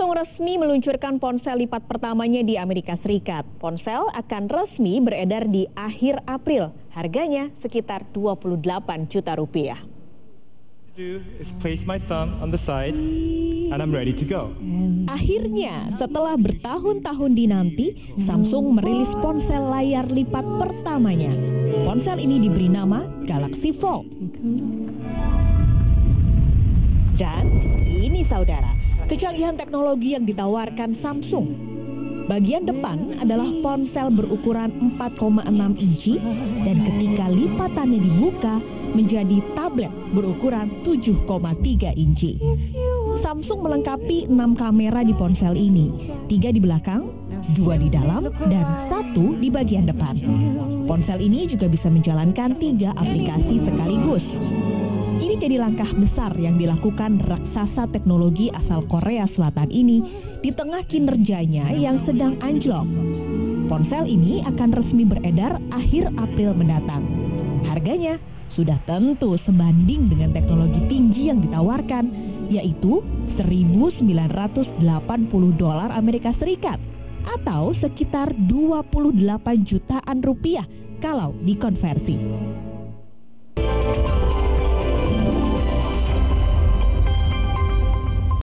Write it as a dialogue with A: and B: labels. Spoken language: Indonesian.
A: Samsung resmi meluncurkan ponsel lipat pertamanya di Amerika Serikat. Ponsel akan resmi beredar di akhir April. Harganya sekitar 28 juta rupiah. Akhirnya, setelah bertahun-tahun dinanti, Samsung merilis ponsel layar lipat pertamanya. Ponsel ini diberi nama Galaxy Fold. Dan ini saudara, kecanggihan teknologi yang ditawarkan Samsung. Bagian depan adalah ponsel berukuran 4,6 inci dan ketika lipatannya dibuka menjadi tablet berukuran 7,3 inci. Samsung melengkapi 6 kamera di ponsel ini, 3 di belakang, 2 di dalam, dan 1 di bagian depan. Ponsel ini juga bisa menjalankan 3 aplikasi sekaligus. Ini jadi langkah besar yang dilakukan raksasa teknologi asal Korea Selatan ini di tengah kinerjanya yang sedang anjlok. Ponsel ini akan resmi beredar akhir April mendatang. Harganya sudah tentu sebanding dengan teknologi tinggi yang ditawarkan, yaitu $1.980 Amerika Serikat atau sekitar 28 jutaan rupiah kalau dikonversi.